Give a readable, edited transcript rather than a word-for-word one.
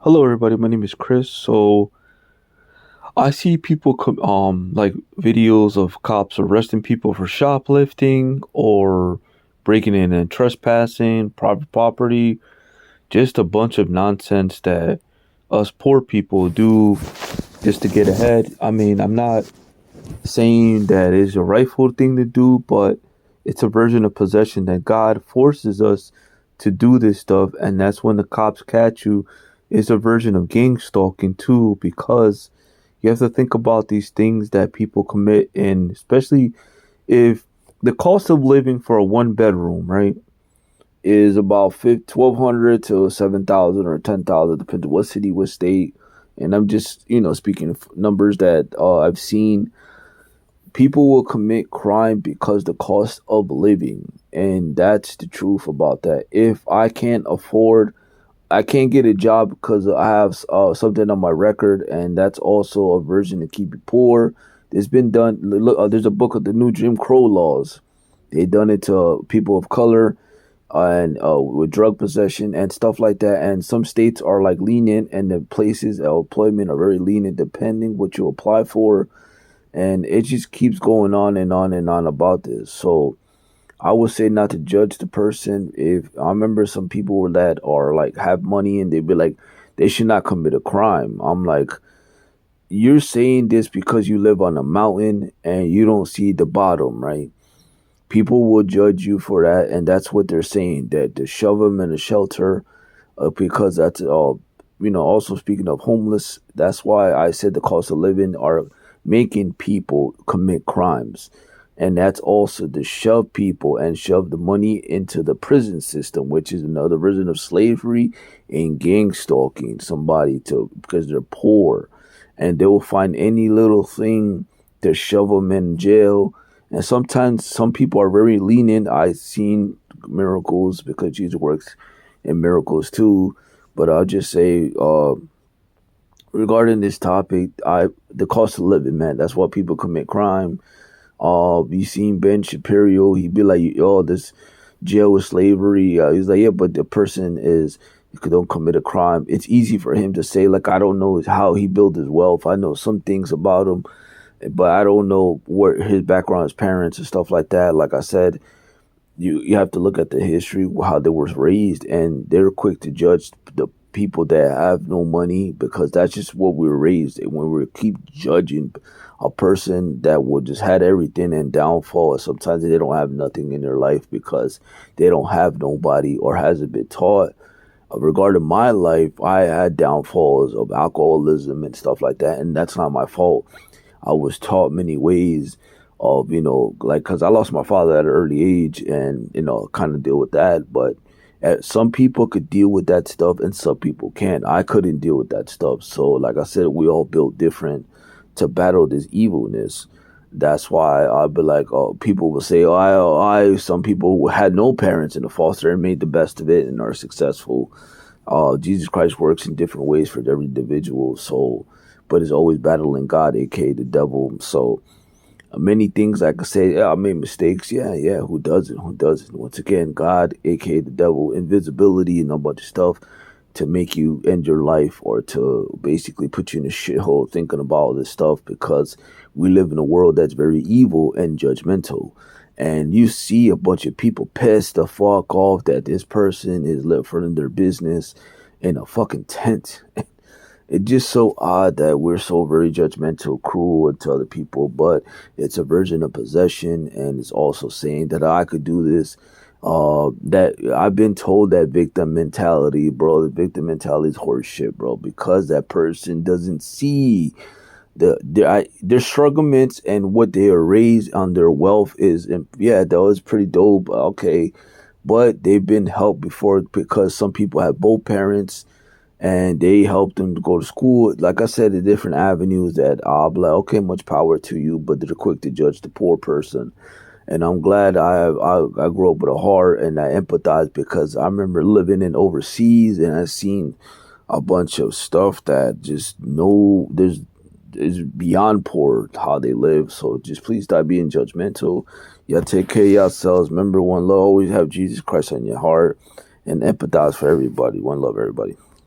Hello, everybody. My name is Chris. So I see people like videos of cops arresting people for shoplifting or breaking in and trespassing, private property, just a bunch of nonsense that us poor people do just to get ahead. I mean, I'm not saying that it's a rightful thing to do, but it's a version of possession that God forces us to do this stuff, and that's when the cops catch you. It's a version of gang stalking too, because you have to think about these things that people commit, and especially if the cost of living for a one bedroom, right, is about 1,200 to 7,000 or 10,000, depending on what city, what state. And I'm just speaking of numbers that I've seen. People will commit crime because the cost of living, and that's the truth about that. If I can't get a job because I have something on my record, and that's also a version to keep you poor. It's been done. Look, there's a book of the new Jim Crow laws. They done it to people of color and with drug possession and stuff like that. And some states are like lenient, and the places of employment are very lenient depending what you apply for. And it just keeps going on and on and on about this. So I would say not to judge the person. If I remember some people that are like have money and they'd be like they should not commit a crime. I'm like, you're saying this because you live on a mountain and you don't see the bottom, right? People will judge you for that, and that's what they're saying, that to shove them in a shelter, because that's also speaking of homeless, that's why I said the cost of living are making people commit crimes. And that's also to shove people and shove the money into the prison system, which is another version of slavery and gang stalking somebody to because they're poor, and they will find any little thing to shove them in jail. And sometimes some people are very lenient. I've seen miracles because Jesus works in miracles too. But I'll just say, regarding this topic, the cost of living, man, that's why people commit crime. You seen Ben Shapiro? He'd be like, "Oh, this jail is slavery." He's like, "Yeah, but the person is don't commit a crime." It's easy for him to say, like, I don't know how he built his wealth. I know some things about him, but I don't know what his background, his parents, and stuff like that. Like I said, you have to look at the history, how they were raised, and they're quick to judge the people that have no money because that's just what we were raised. And when we keep judging a person that would just had everything and downfall, sometimes they don't have nothing in their life because they don't have nobody or hasn't been taught. Regarding my life, I had downfalls of alcoholism and stuff like that, and that's not my fault. I was taught many ways of, like, because I lost my father at an early age and, kind of deal with that. But some people could deal with that stuff and some people can't. I couldn't deal with that stuff. So, like I said, we all built different to battle this evilness. That's why I'd be like, oh, people will say, some people had no parents in the foster and made the best of it and are successful. Jesus Christ works in different ways for every individual. So, but it's always battling God, aka the devil. So many things I could say, yeah, I made mistakes. Yeah, yeah. Who doesn't? Who doesn't? Once again, God, aka the devil, invisibility and a bunch of stuff to make you end your life or to basically put you in a shithole thinking about all this stuff because we live in a world that's very evil and judgmental. And you see a bunch of people pissed the fuck off that this person is left running their business in a fucking tent. It's just so odd that we're so very judgmental, cruel to other people, but it's a version of possession, and it's also saying that I could do this. That I've been told that victim mentality, bro. The victim mentality is horseshit, bro, because that person doesn't see their strugglements and what they are raised on their wealth is. And yeah, that was pretty dope. Okay, but they've been helped before because some people have both parents and they helped them to go to school. Like I said, the different avenues that I'll be like, okay, much power to you, but they're quick to judge the poor person. And I'm glad I grew up with a heart and I empathize because I remember living in overseas and I seen a bunch of stuff that just no, there's is beyond poor how they live. So just please stop being judgmental. Y'all take care of yourselves. Remember, one love. Always have Jesus Christ on your heart and empathize for everybody. One love, everybody.